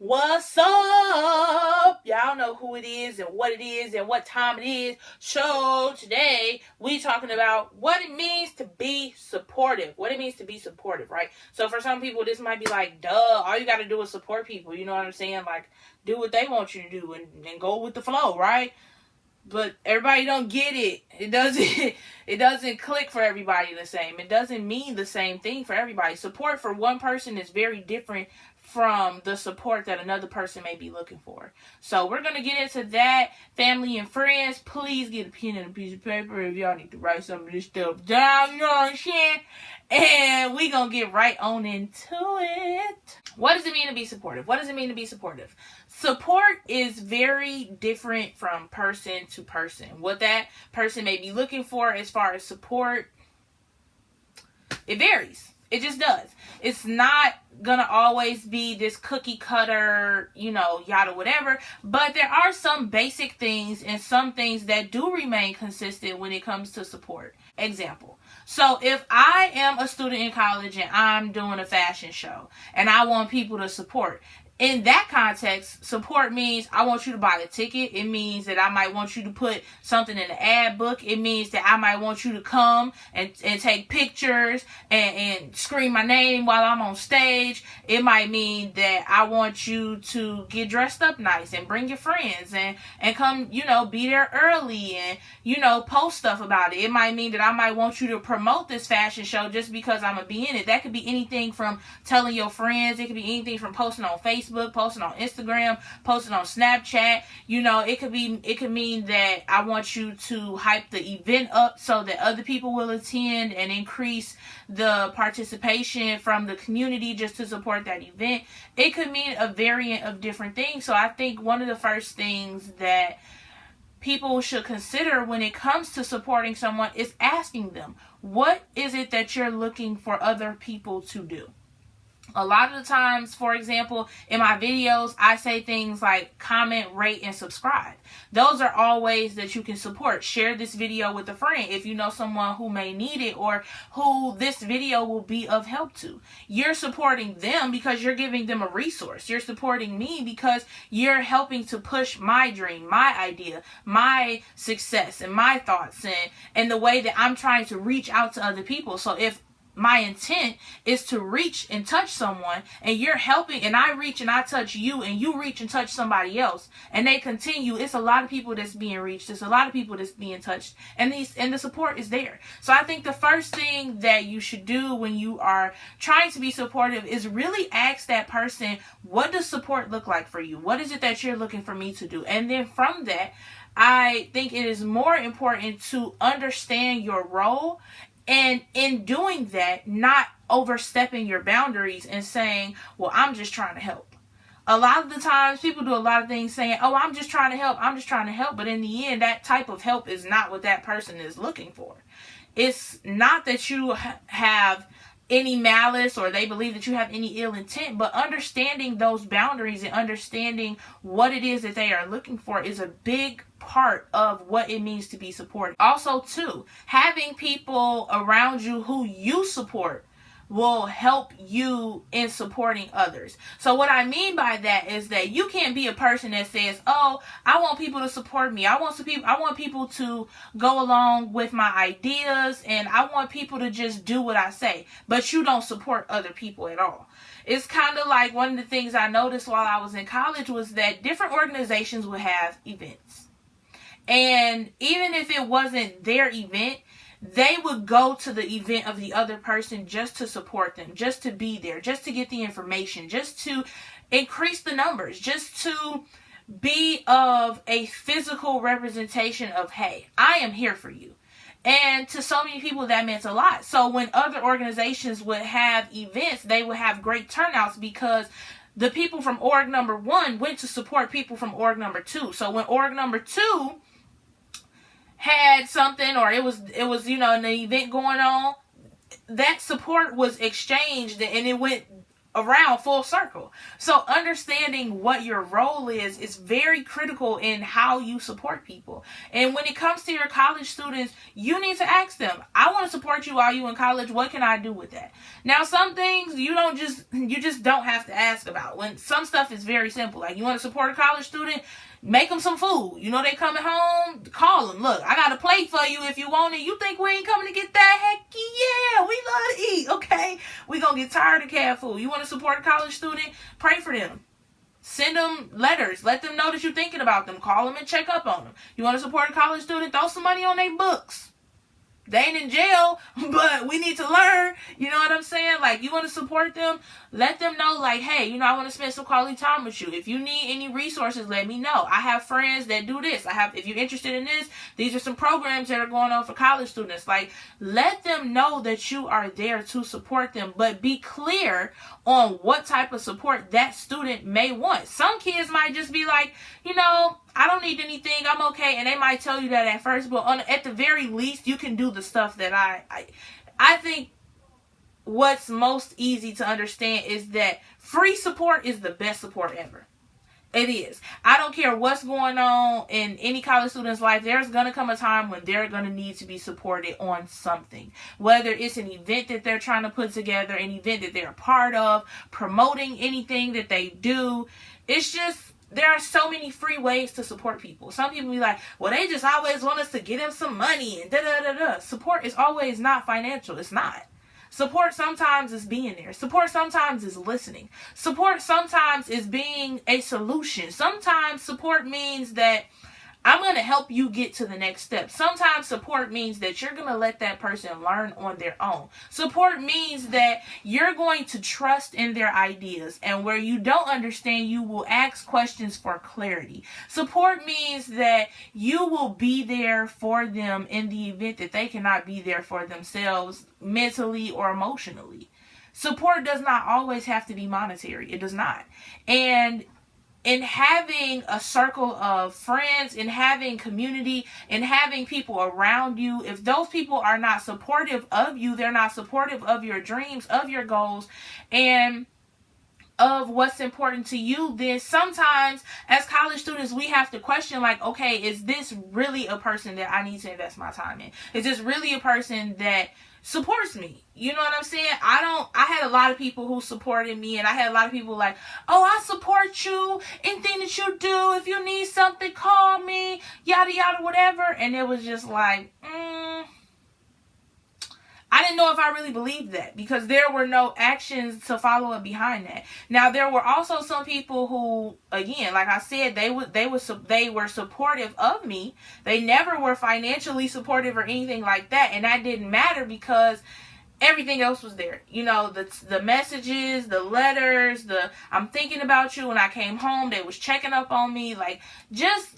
What's up? Y'all know who it is and what time it is. So today we talking about what it means to be supportive. What it means to be supportive, right? So for some people this might be like, duh, all you gotta do is support people. You know what I'm saying? Like, do what they want you to do and go with the flow, right? But everybody don't get it. It doesn't click for everybody the same. It doesn't mean the same thing for everybody. Support for one person is very different from the support that another person may be looking for. So we're going to get into that. Family and friends, please get a pen and a piece of paper if y'all need to write some of this stuff down. You know what I'm saying? And we going to get right on into it. What does it mean to be supportive? What does it mean to be supportive? Support is very different from person to person. What that person may be looking for as far as support, it varies. It just does. It's not gonna always be this cookie cutter, yada whatever. But there are some basic things and some things that do remain consistent when it comes to support. Example. So if I am a student in college and I'm doing a fashion show and I want people to support, in that context, support means I want you to buy a ticket. It means that I might want you to put something in the ad book. It means that I might want you to come and take pictures and scream my name while I'm on stage. It might mean that I want you to get dressed up nice and bring your friends and come, be there early and, post stuff about it. It might mean that I might want you to promote this fashion show just because I'm going to be in it. That could be anything from telling your friends. It could be anything from posting on Facebook, posting on Instagram, posting on Snapchat. It could mean that I want you to hype the event up so that other people will attend and increase the participation from the community just to support that event. It could mean a variant of different things. So I think one of the first things that people should consider when it comes to supporting someone is asking them, what is it that you're looking for other people to do? A lot of the times, for example, in my videos, I say things like comment, rate, and subscribe. Those are all ways that you can support. Share this video with a friend if you know someone who may need it or who this video will be of help to. You're supporting them because you're giving them a resource. You're supporting me because you're helping to push my dream, my idea, my success, and my thoughts, and the way that I'm trying to reach out to other people. So if my intent is to reach and touch someone, and you're helping, and I reach and I touch you, and you reach and touch somebody else, and they continue, it's a lot of people that's being reached. It's a lot of people that's being touched, and the support is there. So I think the first thing that you should do when you are trying to be supportive is really ask that person, what does support look like for you? What is it that you're looking for me to do? And then from that, I think it is more important to understand your role. And in doing that, not overstepping your boundaries and saying, well, I'm just trying to help. A lot of the times people do a lot of things saying, oh, I'm just trying to help. I'm just trying to help. But in the end, that type of help is not what that person is looking for. It's not that you have any malice or they believe that you have any ill intent, but understanding those boundaries and understanding what it is that they are looking for is a big part of what it means to be supported. Also, too, having people around you who you support will help you in supporting others. So what I mean by that is that you can't be a person that says, oh, I want people to support me. I want people to go along with my ideas, and I want people to just do what I say, but you don't support other people at all. It's kind of like one of the things I noticed while I was in college was that different organizations would have events. And even if it wasn't their event, they would go to the event of the other person just to support them, just to be there, just to get the information, just to increase the numbers, just to be of a physical representation of, hey, I am here for you. And to so many people, that meant a lot. So when other organizations would have events, they would have great turnouts because the people from org number 1 went to support people from org number 2. So when org number 2 had something, or it was an event going on, that support was exchanged and it went around full circle. So understanding what your role is very critical in how you support people. And when it comes to your college students, you need to ask them, I want to support you while you're in college. What can I do with that? Now, some things you just don't have to ask about. When some stuff is very simple, like you want to support a college student, make them some food. You know they coming home, call them. Look, I got a plate for you if you want it. You think we ain't coming to get that? Heck yeah, we love to eat, okay? We gonna get tired of canned food. You want to support a college student? Pray for them. Send them letters. Let them know that you're thinking about them. Call them and check up on them. You want to support a college student? Throw some money on their books. They ain't in jail, but we need to learn. You know what I'm saying? Like, you want to support them, let them know, like, hey, you know, I want to spend some quality time with you. If you need any resources, let me know. I have friends that do this. If you're interested in this, these are some programs that are going on for college students. Like, let them know that you are there to support them, but be clear on what type of support that student may want. Some kids might just be like, you know, I don't need anything, I'm okay, and they might tell you that at first, but at the very least, you can do the stuff that I think what's most easy to understand is that free support is the best support ever. It is. I don't care what's going on in any college student's life. There's going to come a time when they're going to need to be supported on something. Whether it's an event that they're trying to put together, an event that they're a part of, promoting anything that they do. It's just, there are so many free ways to support people. Some people be like, well, they just always want us to get them some money and da-da-da-da. Support is always not financial. It's not. Support sometimes is being there. Support sometimes is listening. Support sometimes is being a solution. Sometimes support means that I'm going to help you get to the next step. Sometimes support means that you're going to let that person learn on their own. Support means that you're going to trust in their ideas, and where you don't understand, you will ask questions for clarity. Support means that you will be there for them in the event that they cannot be there for themselves mentally or emotionally. Support does not always have to be monetary. It does not. And in having a circle of friends, in having community, in having people around you, if those people are not supportive of you, they're not supportive of your dreams, of your goals, and of what's important to you, then sometimes as college students, we have to question, like, okay, is this really a person that I need to invest my time in? Is this really a person that supports me? You know what I'm saying? I had a lot of people who supported me, and I had a lot of people like, oh, I support you, anything that you do, if you need something, call me, yada yada, whatever. And it was just like, I didn't know if I really believed that, because there were no actions to follow up behind that. Now, there were also some people who, again, like I said, they were supportive of me. They never were financially supportive or anything like that, and that didn't matter because everything else was there. You know, the messages, the letters, I'm thinking about you. When I came home, they was checking up on me. Like, just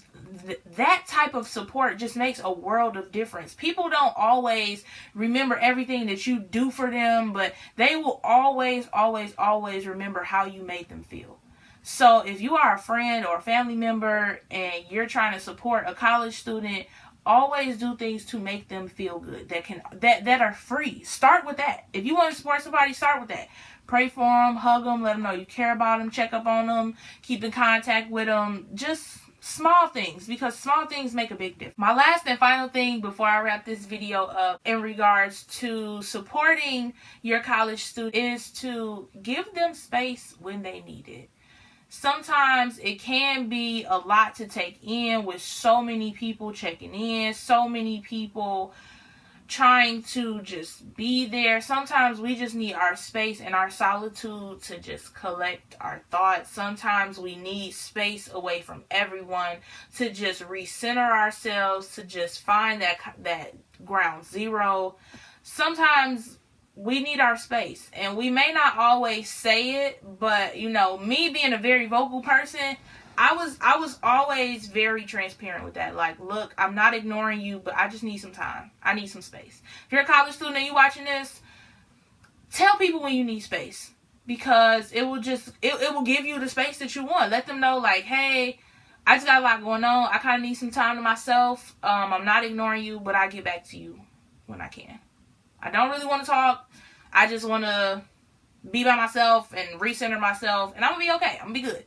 that type of support just makes a world of difference. People don't always remember everything that you do for them, but they will always, always, always remember how you made them feel. So if you are a friend or a family member and you're trying to support a college student, always do things to make them feel good, that are free. Start with that. If you want to support somebody, start with that. Pray for them, hug them, let them know you care about them, check up on them, keep in contact with them. Just small things, because small things make a big difference. My last and final thing before I wrap this video up in regards to supporting your college student is to give them space when they need it. Sometimes it can be a lot to take in with so many people checking in, so many people trying to just be there. Sometimes we just need our space and our solitude to just collect our thoughts. Sometimes we need space away from everyone to just recenter ourselves, to just find that ground zero. Sometimes we need our space, and we may not always say it, but you know, me being a very vocal person, I was always very transparent with that. Like, look, I'm not ignoring you, but I just need some time. I need some space. If you're a college student and you're watching this, tell people when you need space, because it will give you the space that you want. Let them know, like, hey, I just got a lot going on. I kind of need some time to myself. I'm not ignoring you, but I'll get back to you when I can. I don't really want to talk. I just want to be by myself and recenter myself, and I'm going to be okay. I'm going to be good.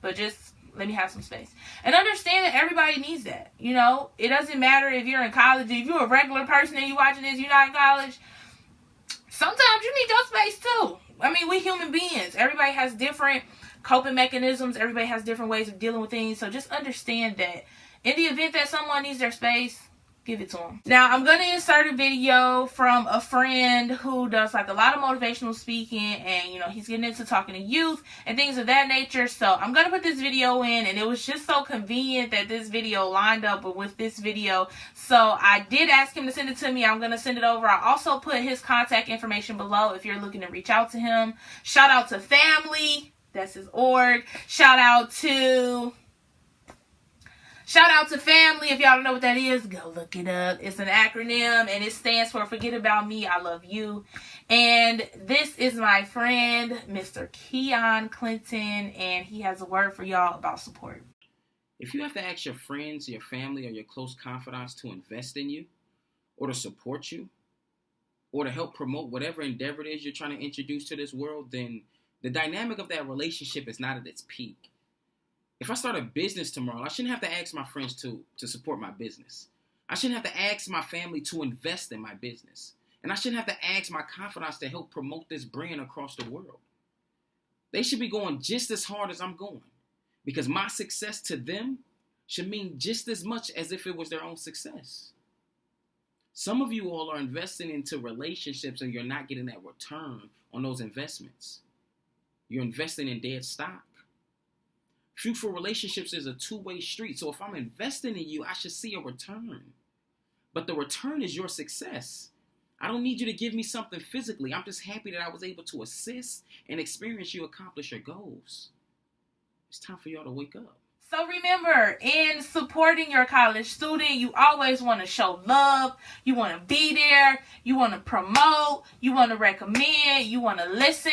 But just let me have some space. And understand that everybody needs that. You know, it doesn't matter if you're in college. If you're a regular person and you're watching this, you're not in college. Sometimes you need your space too. I mean, we human beings. Everybody has different coping mechanisms. Everybody has different ways of dealing with things. So just understand that in the event that someone needs their space, give it to them. Now, I'm going to insert a video from a friend who does like a lot of motivational speaking, and, you know, he's getting into talking to youth and things of that nature. So I'm going to put this video in, and it was just so convenient that this video lined up with this video. So I did ask him to send it to me. I'm going to send it over. I also put his contact information below if you're looking to reach out to him. Shout out to Family. That's his org. Shout out to Family. If y'all don't know what that is, go look it up. It's an acronym, and it stands for Forget About Me, I Love You. And this is my friend, Mr. Keon Clinton, and he has a word for y'all about support. If you have to ask your friends, your family, or your close confidants to invest in you, or to support you, or to help promote whatever endeavor it is you're trying to introduce to this world, then the dynamic of that relationship is not at its peak. If I start a business tomorrow, I shouldn't have to ask my friends to support my business. I shouldn't have to ask my family to invest in my business. And I shouldn't have to ask my confidants to help promote this brand across the world. They should be going just as hard as I'm going, because my success to them should mean just as much as if it was their own success. Some of you all are investing into relationships and you're not getting that return on those investments. You're investing in dead stock. Fruitful relationships is a two-way street. So if I'm investing in you, I should see a return. But the return is your success. I don't need you to give me something physically. I'm just happy that I was able to assist and experience you accomplish your goals. It's time for y'all to wake up. So remember, in supporting your college student, you always want to show love. You want to be there. You want to promote. You want to recommend. You want to listen.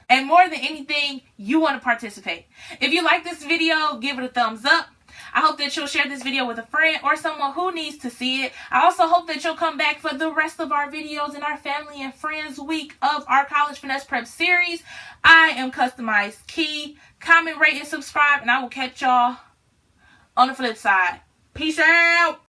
And more than anything, you want to participate. If you like this video, give it a thumbs up. I hope that you'll share this video with a friend or someone who needs to see it. I also hope that you'll come back for the rest of our videos in our Family and Friends week of our College Finesse Prep series. I am Customized Key. Comment, rate, and subscribe, and I will catch y'all on the flip side. Peace out.